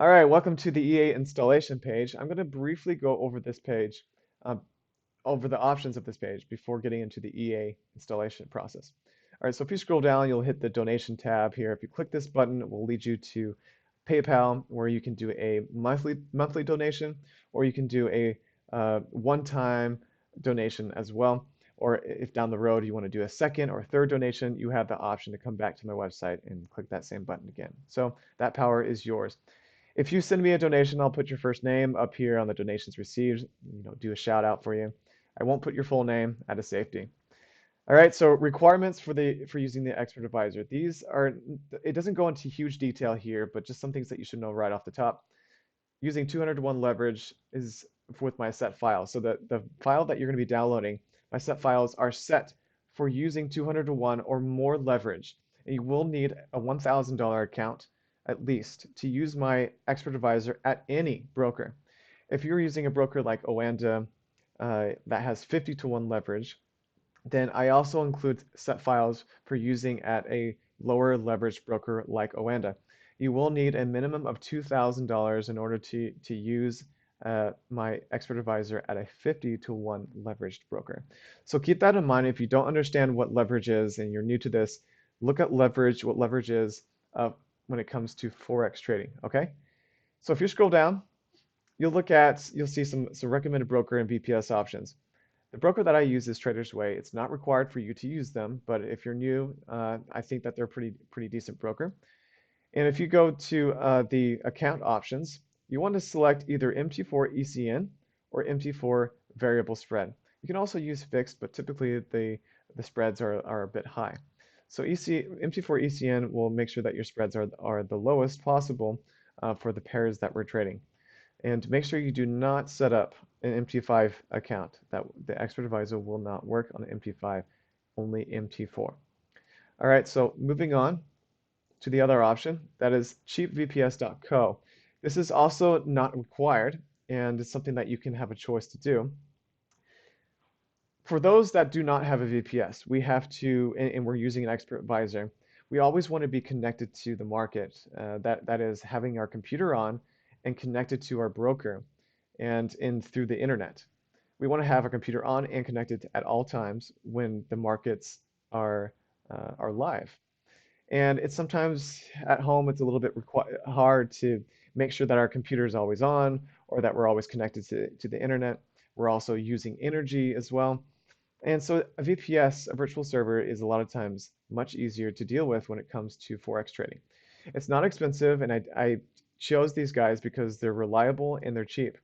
All right, welcome to the EA installation page. I'm going to briefly go over this page, um, over the options of this page before getting into the EA installation process. All right, so if you scroll down, you'll hit the donation tab here. If you click this button, it will lead you to PayPal, where you can do a monthly donation, or you can do a one-time donation as well. Or if down the road you want to do a second or third donation, you have the option to come back to my website and click that same button again. So that power is yours. If you send me a donation, I'll put your first name up here on the donations received, do a shout out for you. I won't put your full name out of safety. All right, so requirements for using the expert advisor. These are, it doesn't go into huge detail here, but just some things that you should know right off the top. Using 200 to 1 leverage is with my set file. So the file that you're going to be downloading, my set files are set for using 200 to 1 or more leverage. And you will need a $1,000 account at least to use my expert advisor at any broker. If you're using a broker like Oanda that has 50 to 1 leverage, then I also include set files for using at a lower leverage broker like Oanda. You will need a minimum of $2,000 in order to use my expert advisor at a 50 to 1 leveraged broker. So keep that in mind. If you don't understand what leverage is and you're new to this, look at leverage, what leverage is when it comes to Forex trading, okay? So if you scroll down, you'll see some recommended broker and VPS options. The broker that I use is Traders Way. It's not required for you to use them, but if you're new, I think that they're pretty decent broker. And if you go to the account options, you want to select either MT4 ECN or MT4 variable spread. You can also use fixed, but typically the spreads are a bit high. So MT4 ECN will make sure that your spreads are the lowest possible for the pairs that we're trading. And make sure you do not set up an MT5 account. That the expert advisor will not work on MT5, only MT4. All right, so moving on to the other option, that is cheapvps.co. This is also not required, and it's something that you can have a choice to do. For those that do not have a VPS, we have to, and we're using an expert advisor, we always want to be connected to the market. That is having our computer on and connected to our broker and in through the internet. We want to have our computer on and connected at all times when the markets are live. And it's sometimes at home, it's a little bit hard to make sure that our computer is always on or that we're always connected to the internet. We're also using energy as well. And so a VPS, a virtual server, is a lot of times much easier to deal with when it comes to Forex trading. It's not expensive, and I chose these guys because they're reliable and they're cheap.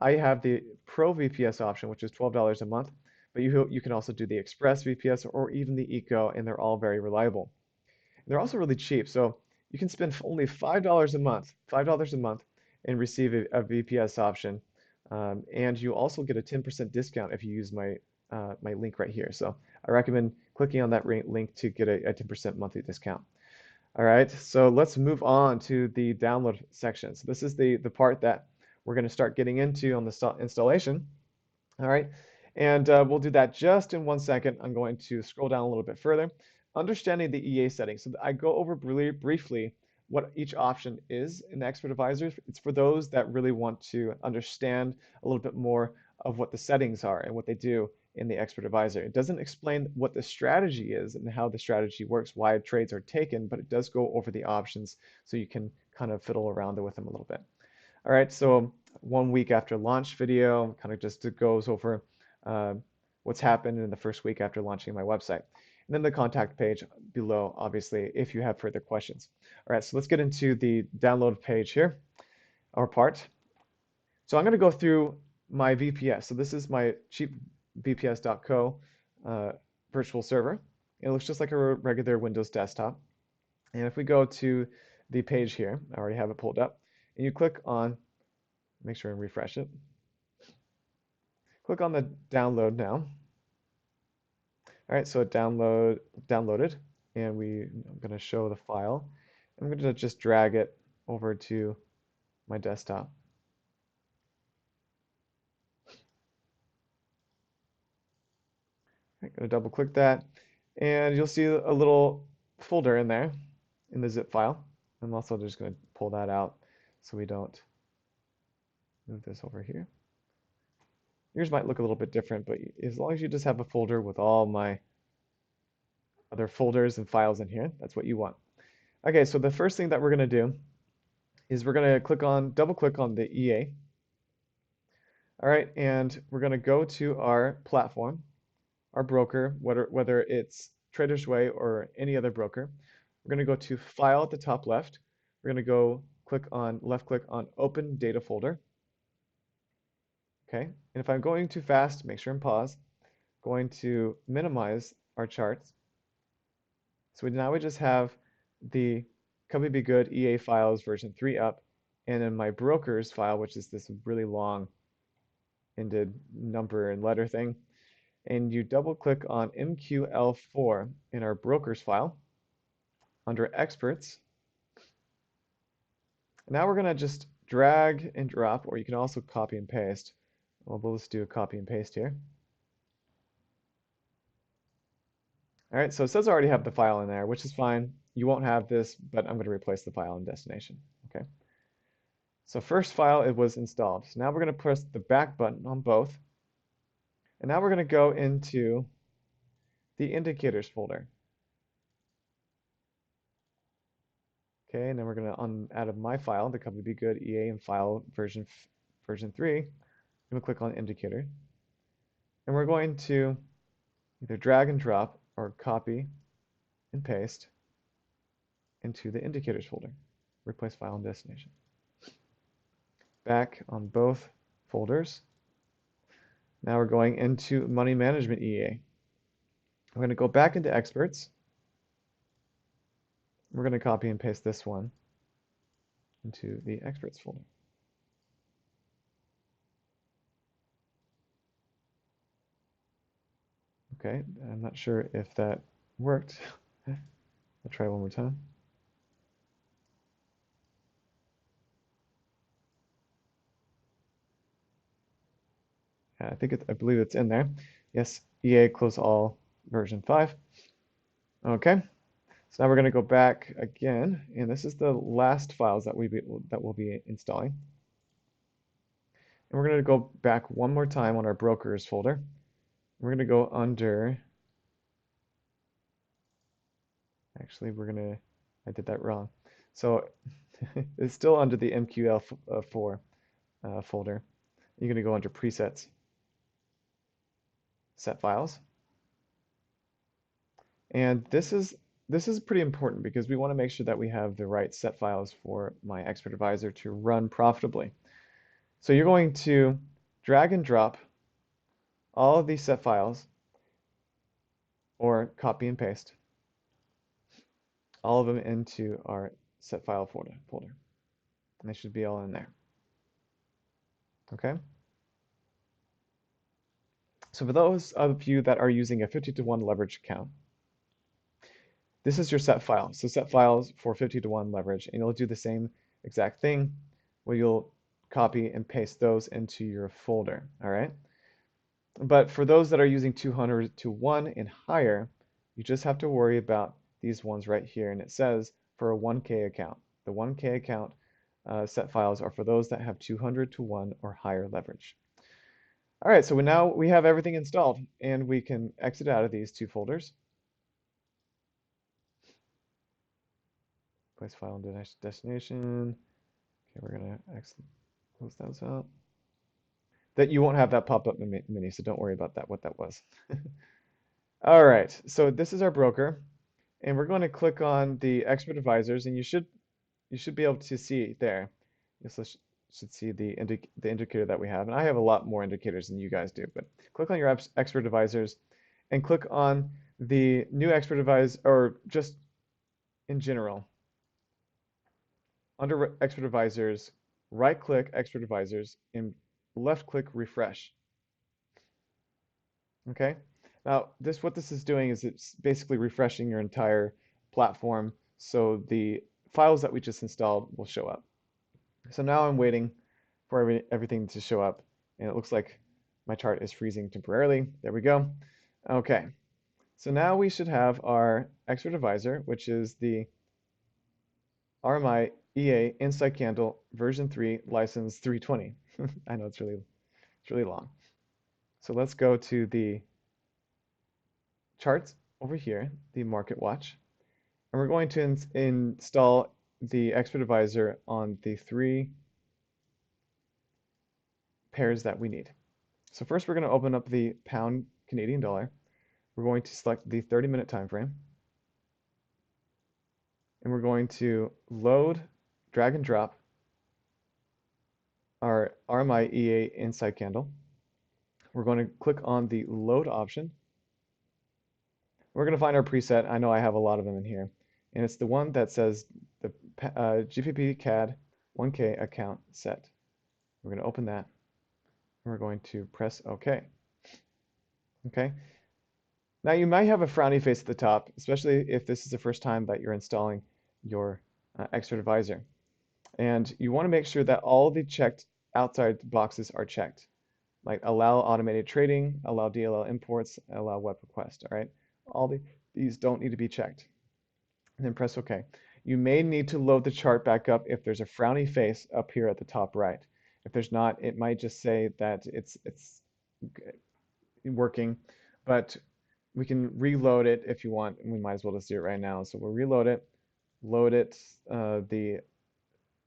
I have the Pro VPS option, which is $12 a month, but you can also do the Express VPS or even the Eco, and they're all very reliable. They're also really cheap, so you can spend only $5 a month, and receive a VPS option, and you also get a 10% discount if you use my link right here. So I recommend clicking on that link to get a 10% monthly discount. All right, so let's move on to the download section. So this is the part that we're going to start getting into on the installation. All right, and we'll do that just in 1 second. I'm going to scroll down a little bit further. Understanding the EA settings. So I go over really briefly what each option is in the Expert Advisor. It's for those that really want to understand a little bit more of what the settings are and what they do in the Expert Advisor. It doesn't explain what the strategy is and how the strategy works, why trades are taken, but it does go over the options so you can kind of fiddle around with them a little bit. All right, so 1 week after launch video kind of just goes over uh, what's happened in the first week after launching my website. And then the contact page below, obviously, if you have further questions. All right, so let's get into the download page here, our part. So I'm going to go through my VPS. So this is my cheapvps.co virtual server. It looks just like a regular Windows desktop. And if we go to the page here, I already have it pulled up, and you click on, make sure and refresh it. Click on the download now. All right, so it downloaded, and I'm going to show the file. I'm going to just drag it over to my desktop. I'm going to double click that, and you'll see a little folder in there in the zip file. I'm also just going to pull that out so we don't move this over here. Yours might look a little bit different, but as long as you just have a folder with all my other folders and files in here, that's what you want. Okay, so the first thing that we're going to do is we're going to double click on the EA. All right, and we're going to go to our platform, our broker, whether it's Trader's Way or any other broker. We're going to go to File at the top left. We're going to go left click on Open Data Folder. Okay, and if I'm going too fast, make sure and pause. Going to minimize our charts. So now we just have the Company Be Good EA files version 3 up, and then my brokers file, which is this really long ended number and letter thing. And you double click on MQL4 in our brokers file under experts. Now we're going to just drag and drop, or you can also copy and paste. Well, we'll just do a copy and paste here. All right, so it says I already have the file in there, which is fine. You won't have this, but I'm going to replace the file in destination. Okay. So first file, it was installed. So now we're going to press the back button on both. And now we're going to go into the indicators folder. Okay, and then we're going to out of my file, the Company Be Good EA and file version 3. I'm going to click on indicator. And we're going to either drag and drop or copy and paste into the indicators folder. Replace file and destination. Back on both folders. Now we're going into Money Management EA. We're going to go back into experts. We're going to copy and paste this one into the experts folder. Okay, I'm not sure if that worked. I'll try one more time. I believe it's in there. Yes, EA close all version 5. Okay, so now we're going to go back again, and this is the last files that we'll be installing. And we're going to go back one more time on our brokers folder. We're going to go under. Actually, I did that wrong. So it's still under the MQL4 folder. You're going to go under presets, set files. And this is pretty important because we want to make sure that we have the right set files for my Expert Advisor to run profitably. So you're going to drag and drop all of these set files, or copy and paste all of them into our set file folder. And they should be all in there. Okay? So for those of you that are using a 50-to-1 leverage account, this is your set file. So set files for 50-to-1 leverage, and you'll do the same exact thing where you'll copy and paste those into your folder. All right? But for those that are using 200-to-1 and higher, you just have to worry about these ones right here. And it says for a 1K account. The 1K account set files are for those that have 200-to-1 or higher leverage. All right, so now we have everything installed, and we can exit out of these two folders. Place file and destination. Okay, we're gonna close those out. That you won't have that pop-up menu, so don't worry about that, what that was. All right, so this is our broker, and we're going to click on the Expert Advisors, and you should be able to see there. You should see the indicator that we have, and I have a lot more indicators than you guys do. But click on your Expert Advisors, and click on the new Expert Advisor, or just in general. Under Expert Advisors, right-click Expert Advisors, and left-click Refresh. Okay. Now, what this is doing is it's basically refreshing your entire platform, so the files that we just installed will show up. So now I'm waiting for everything to show up, and it looks like my chart is freezing temporarily. There we go. Okay. So now we should have our Expert Advisor, which is the RMI EA Insight Candle version 3 license 320. I know it's really long. So let's go to the charts over here, the market watch, and we're going to install the Expert Advisor on the 3 pairs that we need. So first we're going to open up the pound Canadian dollar. We're going to select the 30-minute time frame, and we're going to load, drag and drop our RMI EA Insight Candle. We're going to click on the load option. We're going to find our preset. I know I have a lot of them in here, and it's the one that says the GPP CAD 1K account set. We're going to open that, and we're going to press OK. Okay. Now you might have a frowny face at the top, especially if this is the first time that you're installing your Expert Advisor. And you want to make sure that all the checked outside boxes are checked, like allow automated trading, allow DLL imports, allow web request, all right? These don't need to be checked. And then press OK. You may need to load the chart back up if there's a frowny face up here at the top right. If there's not, it might just say that it's working, but we can reload it if you want, and we might as well just do it right now. So we'll reload it, load it, the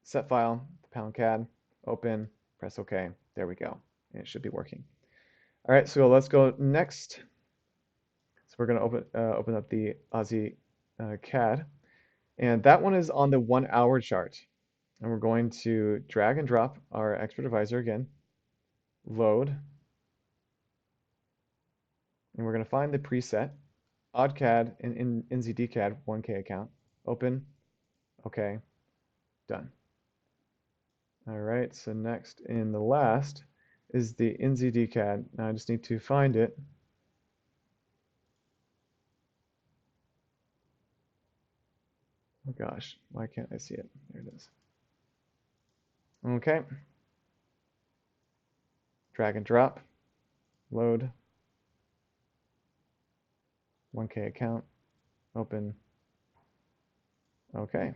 set file, the pound CAD, open, press OK. There we go. And it should be working. All right, so let's go next. So we're going to open up the Aussie CAD, and that one is on the 1 hour chart. And we're going to drag and drop our Expert Advisor again, load, and we're going to find the preset, AutoCAD and NZDCAD 1K account, open, OK, done. All right, so next in the last is the NZDCAD. Now I just need to find it. Oh gosh, why can't I see it? There it is. Okay. Drag and drop, load, 1K account, open, okay.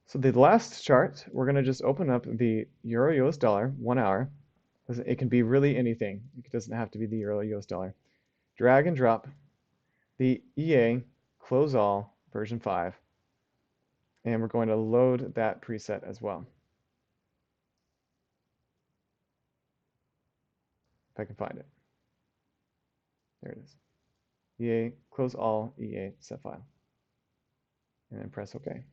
So the last chart, we're going to just open up the Euro US dollar, 1 hour. It can be really anything. It doesn't have to be the Euro US dollar. Drag and drop the EA Close All version 5. And we're going to load that preset as well. If I can find it. There it is. EA Close All EA set file. And then press OK.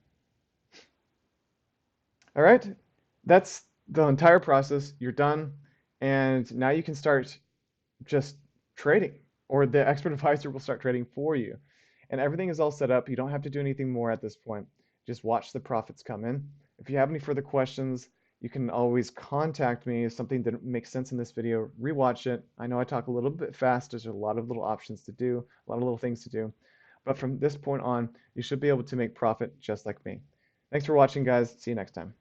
All right, that's the entire process. You're done. And now you can start just trading, or the Expert Advisor will start trading for you. And everything is all set up. You don't have to do anything more at this point. Just watch the profits come in. If you have any further questions, you can always contact me if something didn't make sense in this video. Rewatch it. I know I talk a little bit fast. There's a lot of little options to do, a lot of little things to do. But from this point on, you should be able to make profit just like me. Thanks for watching, guys. See you next time.